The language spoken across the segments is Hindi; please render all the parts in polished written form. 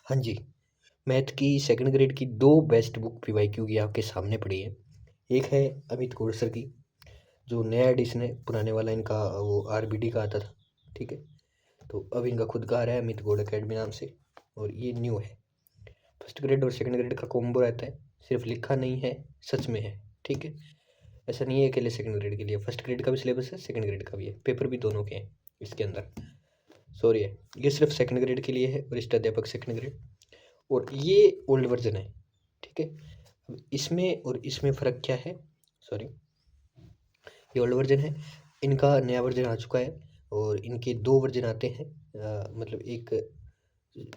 हाँ जी, मैथ की सेकंड ग्रेड की 2 बेस्ट बुक पीवाईक्यू की आपके सामने पड़ी है। एक है अमित गोड सर की, जो नया एडिशन है, पुराने वाला इनका वो आरबीडी का आता था, ठीक है? तो अब इनका खुद का आ रहा है अमित गोड अकेडमी नाम से, और ये न्यू है। फर्स्ट ग्रेड और सेकंड ग्रेड का कॉम्बो रहता है, सिर्फ लिखा नहीं है, सच में है, ठीक है? ऐसा नहीं है अकेले सेकंड ग्रेड के लिए, फर्स्ट ग्रेड का भी सिलेबस है, सेकंड ग्रेड का भी है, पेपर भी दोनों के हैं इसके अंदर। सॉरी है, ये सिर्फ सेकंड ग्रेड के लिए है, वरिष्ठ अध्यापक सेकंड ग्रेड, और ये ओल्ड वर्जन है, ठीक है? अब इसमें और इसमें फ़र्क क्या है? सॉरी, ये ओल्ड वर्जन है, इनका नया वर्जन आ चुका है, और इनके 2 वर्जन आते हैं। मतलब एक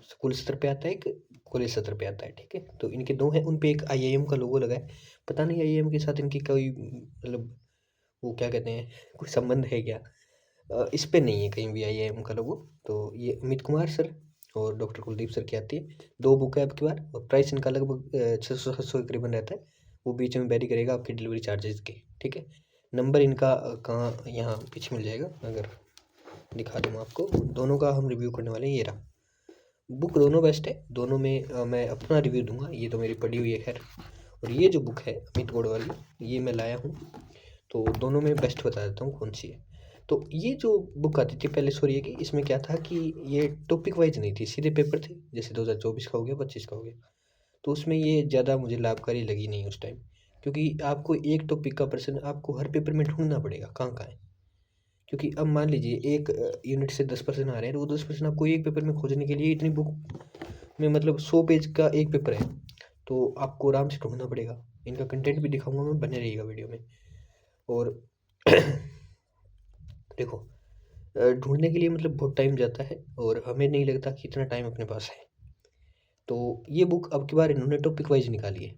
स्कूल स्तर पे आता है, एक कॉलेज स्तर पे आता है, ठीक है? तो इनके 2 हैं, उन पे एक आईआईएम का लोगो लगा है। पता नहीं आईआईएम के साथ इनकी कोई मतलब वो क्या कहते हैं, कोई संबंध है क्या? इस पे नहीं है कहीं भी आईआईएम का लोगो। तो ये अमित कुमार सर और डॉक्टर कुलदीप सर की आती है। 2 बुक है अब की बार, और प्राइस इनका लगभग 600-700 करीबन रहता है। वो बीच में वेरी करेगा आपके डिलीवरी चार्जेस के, ठीक है? नंबर इनका कहाँ, यहाँ पीछे मिल जाएगा, अगर दिखा दूँ आपको। दोनों का हम रिव्यू करने वाले हैं, ये रहा। बुक दोनों बेस्ट है, दोनों में मैं अपना रिव्यू दूंगा, ये तो मेरी पढ़ी हुई है खैर। और ये जो बुक है अमित गोड वाली, ये मैं लाया हूँ, तो दोनों में बेस्ट बता देता हूँ कौन सी है। तो ये जो बुक आती थी पहले, सॉरी है कि इसमें क्या था कि ये टॉपिक वाइज नहीं थी, सीधे पेपर थे, जैसे 2024 का हो गया, 25 का हो गया। तो उसमें ये ज़्यादा मुझे लाभकारी लगी नहीं उस टाइम, क्योंकि आपको एक टॉपिक का प्रश्न आपको हर पेपर में ढूंढना पड़ेगा कहाँ कहाँ है। क्योंकि अब मान लीजिए एक यूनिट से 10 प्रश्न आ रहे हैं, तो वो 10 प्रश्न आपको एक पेपर में खोजने के लिए इतनी बुक में, मतलब 100 पेज का एक पेपर है, तो आपको आराम से ढूंढना पड़ेगा। इनका कंटेंट भी दिखाऊंगा मैं, बने रहिएगा वीडियो में। और देखो, ढूँढने के लिए मतलब बहुत टाइम जाता है, और हमें नहीं लगता कि इतना टाइम अपने पास है। तो ये बुक अब की बार इन्होंने टॉपिक वाइज निकाली है,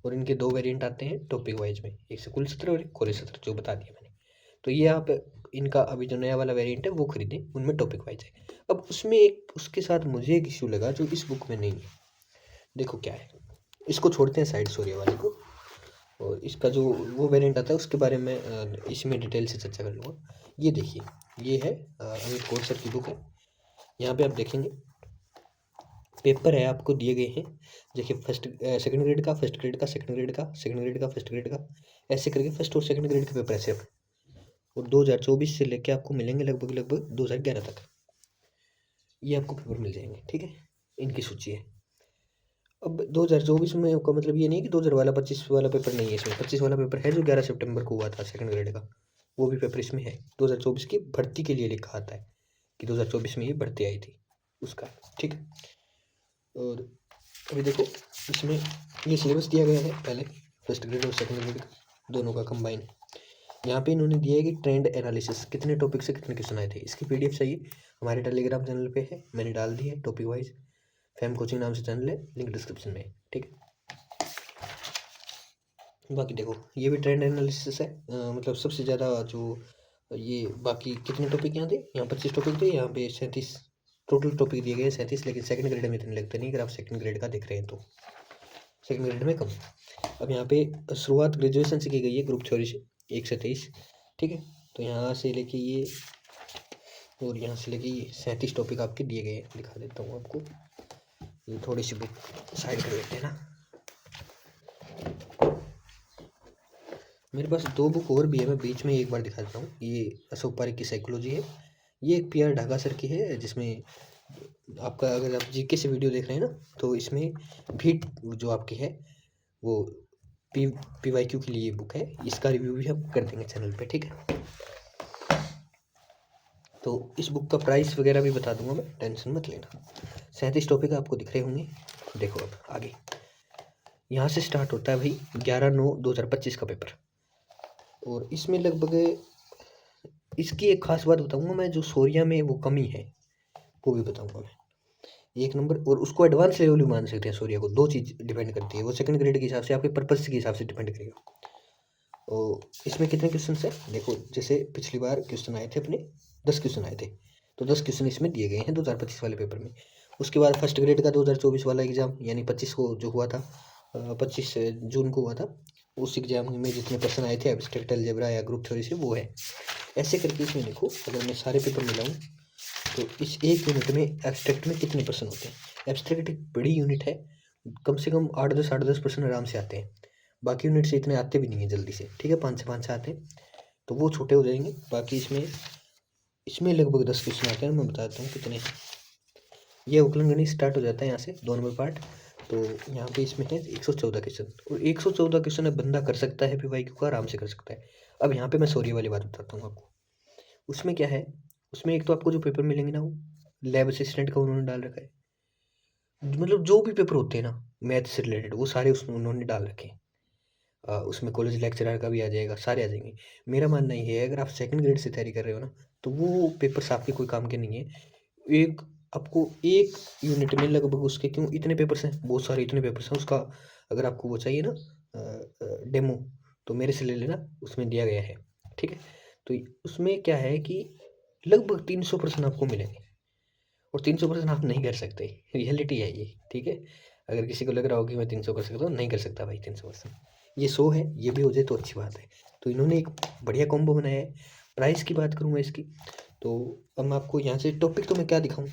और इनके 2 वेरिएंट आते हैं टॉपिक वाइज में, एक स्कूल सत्र और एक कॉलेज सत्र, जो बता दिया मैंने। तो ये आप इनका अभी जो नया वाला वेरिएंट है वो खरीदें, उनमें टॉपिक वाइज है। अब उसमें एक उसके साथ मुझे एक इश्यू लगा जो इस बुक में नहीं है। देखो क्या है, इसको छोड़ते हैं साइड, सूर्य वाले को, और इसका जो वो वेरिएंट आता है उसके बारे में इसमें डिटेल से चर्चा कर लूँगा। ये देखिए, ये है अमित गोड सर की बुक है। यहाँ पे आप देखेंगे पेपर है आपको दिए गए हैं, देखिए फर्स्ट सेकंड ग्रेड का, फर्स्ट ग्रेड का, सेकंड ग्रेड का, सेकंड ग्रेड का, फर्स्ट ग्रेड का, ऐसे करके फर्स्ट और सेकंड ग्रेड के पेपर है सिर्फ। और 2024 से लेके आपको मिलेंगे लगभग लगभग 2011 तक, ये आपको पेपर मिल जाएंगे, ठीक है? इनकी सूची है। अब 2024 में का मतलब ये नहीं कि 2000 वाला 25 वाला पेपर नहीं है इसमें। 25 वाला पेपर है जो 11 सितंबर को हुआ था सेकंड ग्रेड का, वो भी पेपर इसमें है। 2024 की भर्ती के लिए लिखा आता है कि 2024 में ये भर्ती आई थी उसका, ठीक है? और अभी देखो, इसमें ये सिलेबस दिया गया है पहले, फर्स्ट ग्रेड और सेकंड ग्रेड का दोनों का कंबाइन है। यहाँ पे इन्होंने दिया है कि ट्रेंड एनालिसिस, कितने टॉपिक से कितने क्वेश्चन आए थे। इसकी पीडीएफ चाहिए, हमारे टेलीग्राम चैनल पे है, मैंने डाल दी है टॉपिक वाइज। फैम कोचिंग नाम से चैनल है, लिंक डिस्क्रिप्शन में है, ठीक है? बाकी देखो, ये भी ट्रेंड एनालिसिस है, मतलब सबसे ज़्यादा जो ये बाकी कितने टॉपिक यहाँ थे, यहाँ 25 टॉपिक थे, यहाँ पे 37 टोटल टॉपिक दिए गए, 37। लेकिन सेकंड ग्रेड में इतने लगते नहीं, अगर आप सेकंड ग्रेड का देख रहे हैं तो सेकंड ग्रेड में कम। अब यहाँ पे शुरुआत ग्रेजुएशन से की गई है ग्रुप थ्योरी से, 1 से 23, ठीक है? तो यहाँ से लेके ये, और यहाँ से लेके ये 37 टॉपिक आपके दिए गए हैं। दिखा देता हूँ आपको, ये थोड़ी सी बुक साइड कर लेते हैं ना। मेरे पास 2 बुक और भी है, मैं बीच में एक बार दिखा देता हूँ। ये अशोक पारिक की साइकोलॉजी है, ये एक पीआर ढाका सर की है, जिसमें आपका, अगर आप जीके से वीडियो देख रहे हैं ना, तो इसमें भी जो आपकी है वो पीवाईक्यू के लिए बुक है, इसका रिव्यू भी हम कर देंगे चैनल पे, ठीक है? तो इस बुक का प्राइस वगैरह भी बता दूंगा मैं, टेंशन मत लेना। 37 टॉपिक आपको दिख रहे होंगे। देखो अब आगे, यहाँ से स्टार्ट होता है भाई 11/9/2025 का पेपर, और इसमें लगभग, इसकी एक खास बात बताऊंगा मैं, जो सोरिया में वो कमी है वो भी बताऊंगा मैं, एक नंबर। और उसको एडवांस लेवल भी मान सकते हैं सोरिया को, 2 चीज़ डिपेंड करती है, वो सेकंड ग्रेड के हिसाब से, आपके पर्पस के हिसाब से डिपेंड करेगा। तो इसमें कितने क्वेश्चन है देखो, जैसे पिछली बार क्वेश्चन आए थे अपने, 10 क्वेश्चन आए थे, तो 10 क्वेश्चन इसमें दिए गए हैं 2025 वाले पेपर में। उसके बाद फर्स्ट ग्रेड का 2024 वाला एग्जाम, यानी 25 को जो हुआ था, 25 जून को हुआ था, उस एग्जाम में जितने क्वेश्चन आए थे एब्स्ट्रैक्ट अलजेब्रा या ग्रुप थ्योरी से, वो है। ऐसे करके इसमें देखो, अगर मैं सारे पेपर मिलाऊँ तो इस एक यूनिट में एब्स्ट्रैक्ट में कितने प्रश्न होते हैं। एब्स्ट्रैक्ट एक बड़ी यूनिट है, कम से कम 8-10 आराम से आते हैं। बाकी यूनिट से इतने आते भी नहीं हैं जल्दी से, ठीक है, 5 से 5 आते हैं, तो वो छोटे हो जाएंगे। बाकी इसमें लगभग 10 क्वेश्चन आते हैं। मैं बताता हूँ कितने। ये अवकलन गणित स्टार्ट हो जाता है यहाँ से 2 नंबर पार्ट। तो यहाँ पे इसमें है 114 क्वेश्चन, और 114 क्वेश्चन अब बंदा कर सकता है पीवाईक्यू का, आराम से कर सकता है। अब यहाँ पे मैं सॉरी वाली बात बताता हूँ आपको। उसमें क्या है, उसमें एक तो आपको जो पेपर मिलेंगे ना, वो लैब असिस्टेंट का उन्होंने डाल रखा है। मतलब जो भी पेपर होते हैं ना मैथ से रिलेटेड, वो सारे उसमें उन्होंने डाल रखे हैं। उसमें कॉलेज लेक्चरर का भी आ जाएगा, सारे आ जाएंगे। मेरा मानना ये है, अगर आप सेकंड ग्रेड से तैयारी कर रहे हो ना, तो वो पेपर्स आपके कोई काम के नहीं है। एक आपको एक यूनिट में लगभग उसके क्यों इतने पेपर्स हैं, बहुत सारे इतने पेपर्स हैं उसका। अगर आपको वो चाहिए ना डेमो, तो मेरे से ले लेना, उसमें दिया गया है, ठीक है। तो उसमें क्या है कि लगभग 300% आपको मिलेंगे, और 300% आप नहीं कर सकते, रियलिटी है ये, ठीक है। अगर किसी को लग रहा हो कि मैं 300 कर सकता हूँ, नहीं कर सकता भाई 300%। ये 100 है, ये भी हो जाए तो अच्छी बात है। तो इन्होंने एक बढ़िया कॉम्बो बनाया है। प्राइस की बात करूँ मैं इसकी, तो अब मैं आपको यहाँ से टॉपिक तो मैं क्या दिखाऊँ,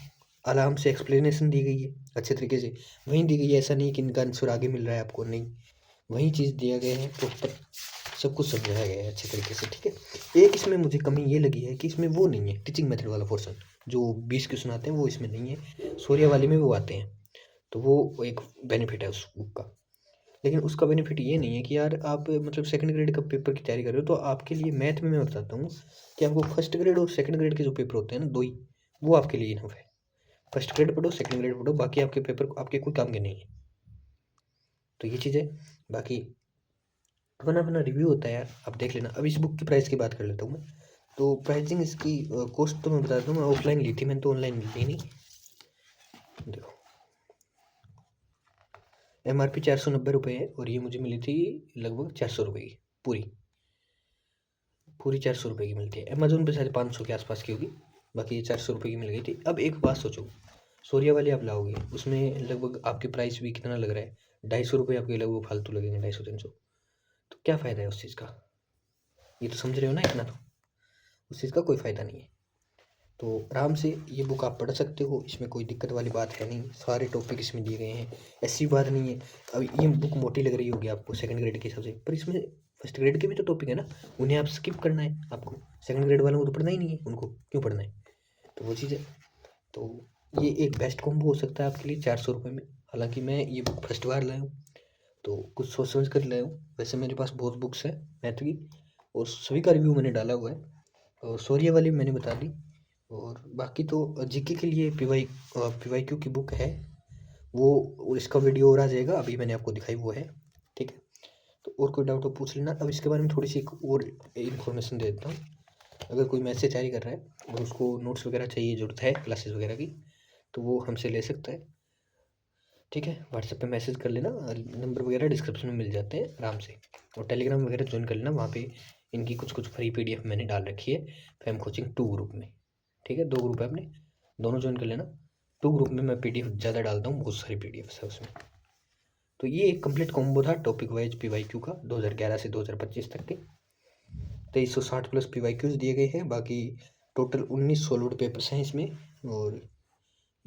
आराम से एक्सप्लेनेशन दी गई है अच्छे तरीके से, वहीं दी गई है। ऐसा नहीं कि इनका आंसर आगे मिल रहा है आपको, नहीं, वही चीज़ दिया गया है प्रॉपर, सब कुछ समझाया गया है अच्छे तरीके से, ठीक है। एक इसमें मुझे कमी ये लगी है कि इसमें वो नहीं है टीचिंग मेथड वाला पोर्शन, जो 20 क्वेश्चन आते हैं वो इसमें नहीं है। सूर्या वाली में वो आते हैं, तो वो एक बेनिफिट है उस बुक का। लेकिन उसका बेनिफिट ये नहीं है कि यार आप मतलब सेकंड ग्रेड का पेपर की तैयारी कर रहे हो, तो आपके लिए मैथ में मैं बताता हूँ कि आपको फर्स्ट ग्रेड और सेकंड ग्रेड के जो पेपर होते हैं ना, दो ही, वो आपके लिए इनफ है। फर्स्ट ग्रेड पढ़ो, सेकंड ग्रेड पढ़ो, बाकी आपके पेपर आपके कोई काम के नहीं है। तो ये चीज़ है। बाकी अपना अपना रिव्यू होता है यार, आप देख लेना। अब इस बुक की प्राइस की बात कर लेता हूँ मैं। तो प्राइसिंग इसकी कॉस्ट तो मैं बता दूँ, मैं ऑफलाइन ली थी, मैंने तो ऑनलाइन ली नहीं। देखो, MRP 490 है, और ये मुझे मिली थी लगभग 400 रुपये की, पूरी पूरी 400 रुपये की मिलती है। अमेजोन पे शायद 500 के आसपास की होगी, बाकी ये 400 रुपये की मिल गई थी। अब एक बात सोचो, सूर्या वाली आप लाओगे, उसमें लगभग आपके प्राइस भी कितना लग रहा है, 250 रुपये आपके लगभग फालतू लगेंगे, 250-300। तो क्या फ़ायदा है उस चीज़ का, ये तो समझ रहे हो ना, इतना तो उस चीज़ का कोई फ़ायदा नहीं है। तो आराम से ये बुक आप पढ़ सकते हो, इसमें कोई दिक्कत वाली बात है नहीं, सारे टॉपिक इसमें दिए गए हैं, ऐसी बात नहीं है। अब ये बुक मोटी लग रही होगी आपको सेकंड ग्रेड के हिसाब से, पर इसमें फर्स्ट ग्रेड के भी तो टॉपिक है ना, उन्हें आप स्किप करना है आपको। सेकंड ग्रेड वालों को तो पढ़ना ही नहीं है, उनको क्यों पढ़ना है, तो वो चीज़ है। तो ये एक बेस्ट कॉम्बो हो सकता है आपके लिए 400 रुपये में। हालांकि मैं ये बुक फर्स्ट बार लाया हूँ, तो कुछ सोच समझ कर लाया हूँ। वैसे मेरे पास बहुत बुक्स हैं मैथ की, और सभी का रिव्यू मैंने डाला हुआ है, और सौर्य वाली मैंने बता दी। और बाकी तो जीके के लिए पीवाईक्यू की बुक है वो, और इसका वीडियो और आ जाएगा, अभी मैंने आपको दिखाई वो है, ठीक है। तो और कोई डाउट हो पूछ लेना। अब इसके बारे में थोड़ी सी एक और इन्फॉर्मेशन दे देता हूँ। अगर कोई मैथ से तैयारी कर रहा है और उसको नोट्स वगैरह चाहिए, ज़रूरत है क्लासेस वगैरह की, तो वो हमसे ले सकता है, ठीक है। व्हाट्सएप पे मैसेज कर लेना, नंबर वगैरह डिस्क्रिप्शन में मिल जाते हैं आराम से। और टेलीग्राम वगैरह ज्वाइन कर लेना, वहाँ पे इनकी कुछ कुछ फ्री PDF मैंने डाल रखी है फैम कोचिंग 2 ग्रुप में, ठीक है। 2 ग्रुप है अपने, दोनों ज्वाइन कर लेना। 2 ग्रुप में मैं PDF ज़्यादा डालता हूँ, बहुत सारी PDFs है उसमें। तो ये एक कंप्लीट कॉम्बो था टॉपिक वाइज PYQ का 2011 से 2025 तक के। 2360+ PYQs दिए गए हैं। बाकी टोटल 19 सॉलिड पेपर्स हैं इसमें, और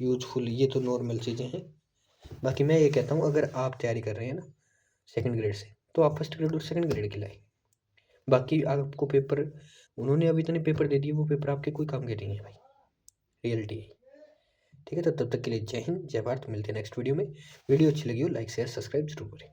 यूजफुल ये तो नॉर्मल चीज़ें हैं। बाकी मैं ये कहता हूँ, अगर आप तैयारी कर रहे हैं ना सेकंड ग्रेड से, तो आप फर्स्ट ग्रेड और सेकंड ग्रेड की लाए। बाकी आपको पेपर, उन्होंने अभी इतने पेपर दे दिए, वो पेपर आपके कोई काम के नहीं है भाई, रियलिटी है, ठीक है। तो तब तक के लिए जय हिंद, जय भारत। मिलते हैं नेक्स्ट वीडियो में। वीडियो अच्छी लगी हो लाइक शेयर सब्सक्राइब जरूर करें।